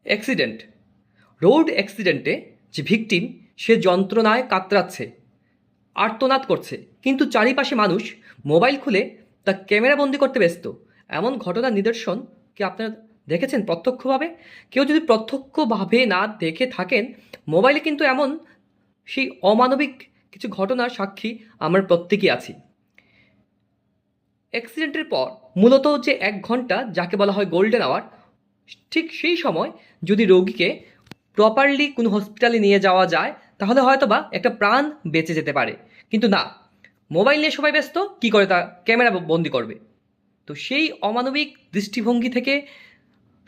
Accident, road অ্যাক্সিডেন্টে যে victim সে যন্ত্রণায় কাতরাচ্ছে, আর্তনাদ করছে, কিন্তু চারিপাশে মানুষ মোবাইল খুলে তা ক্যামেরা বন্দি করতে ব্যস্ত। এমন ঘটনার নিদর্শন কি আপনারা দেখেছেন প্রত্যক্ষভাবে? কেউ যদি প্রত্যক্ষভাবে না দেখে থাকেন, মোবাইলে কিন্তু এমন সেই অমানবিক কিছু ঘটনার সাক্ষী আমরা প্রত্যেকেই আছি। অ্যাক্সিডেন্টের পর মূলত যে 1 ঘন্টা যাকে বলা হয় গোল্ডেন আওয়ার, ঠিক সেই সময় যদি রোগীকে প্রপারলি কোনো হসপিটালে নিয়ে যাওয়া যায় তাহলে হয়তো বা একটা প্রাণ বেঁচে যেতে পারে। কিন্তু না, মোবাইল নিয়ে সবাই ব্যস্ত, কী করে তা ক্যামেরা বন্দি করবে। তো সেই অমানবিক দৃষ্টিভঙ্গি থেকে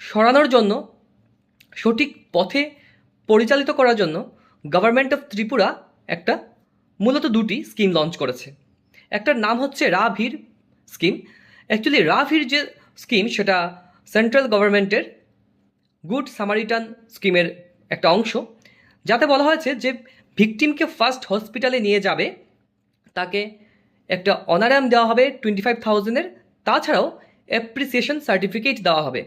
সরানোর জন্য, সঠিক পথে পরিচালিত করার জন্য গভর্নমেন্ট অফ ত্রিপুরা একটা মূলত 2টি স্কিম লঞ্চ করেছে। একটার নাম হচ্ছে রাভির স্কিম। অ্যাকচুয়ালি রাভির যে স্কিম সেটা সেন্ট্রাল গভর্নমেন্টের গুড সামারিটান স্কিমের একটা অংশ, যাতে বলা হয়েছে যে ভিকটিমকে ফার্স্ট হসপিটালে নিয়ে যাবে, তাকে একটা অনারাম দেওয়া হবে 25,000-এর, তাছাড়াও অ্যাপ্রিসিয়েশন সার্টিফিকেট দেওয়া হবে।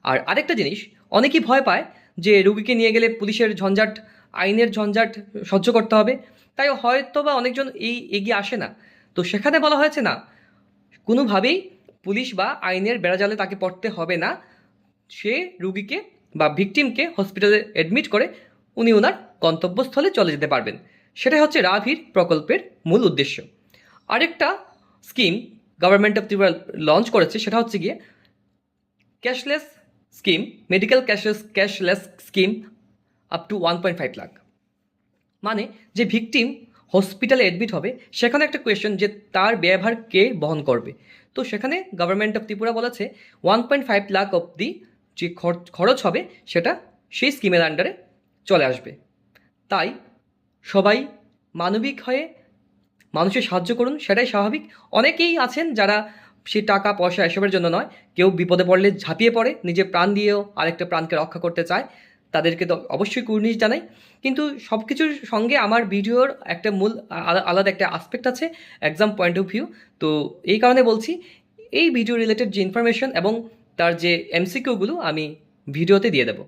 আর আরেকটা জিনিস, অনেকেই ভয় পায় যে রুগীকে নিয়ে গেলে পুলিশের ঝঞ্ঝাট, আইনের ঝঞ্ঝাট সহ্য করতে হবে, তাই হয়তো বা অনেকজন এগিয়ে আসে না। তো সেখানে বলা হয়েছে না, কোনোভাবেই পুলিশ বা আইনের বেড়াজালে তাকে পড়তে হবে না। সে রুগীকে বা ভিকটিমকে হসপিটালে অ্যাডমিট করে উনি ওনার গন্তব্যস্থলে চলে যেতে পারবেন। সেটাই হচ্ছে রাভির প্রকল্পের মূল উদ্দেশ্য। আরেকটা scheme government of Tripura launch করেছে, সেটা হচ্ছে গিয়ে cashless scheme, medical cashless scheme up to 1.5 lakh. মানে যে ভিকটিম হসপিটালে অ্যাডমিট হবে সেখানে একটা কোয়েশ্চেন যে তার ব্যয়ভার কে বহন করবে। তো সেখানে গভর্নমেন্ট অফ ত্রিপুরা বলেছে 1.5 লাখ অবধি যে খরচ হবে সেটা সেই স্কিমের আন্ডারে চলে আসবে। তাই সবাই মানবিক হয়ে মানুষের সাহায্য করুন, সেটাই স্বাভাবিক। অনেকেই আছেন যারা সে টাকা পয়সা এসবের জন্য নয়, কেউ বিপদে পড়লে ঝাঁপিয়ে পড়ে, নিজের প্রাণ দিয়েও আরেকটা প্রাণকে রক্ষা করতে চায়, তাদেরকে তো অবশ্যই কুর্নিশ জানাই। কিন্তু সব কিছুর সঙ্গে আমার ভিডিওর একটা মূল আলাদা একটা আসপেক্ট আছে, এক্সাম পয়েন্ট অফ ভিউ। তো এই কারণে বলছি, এই ভিডিও রিলেটেড যে ইনফরমেশন এবং তার যে এমসিকিউগুলো আমি ভিডিওতে দিয়ে দেবো।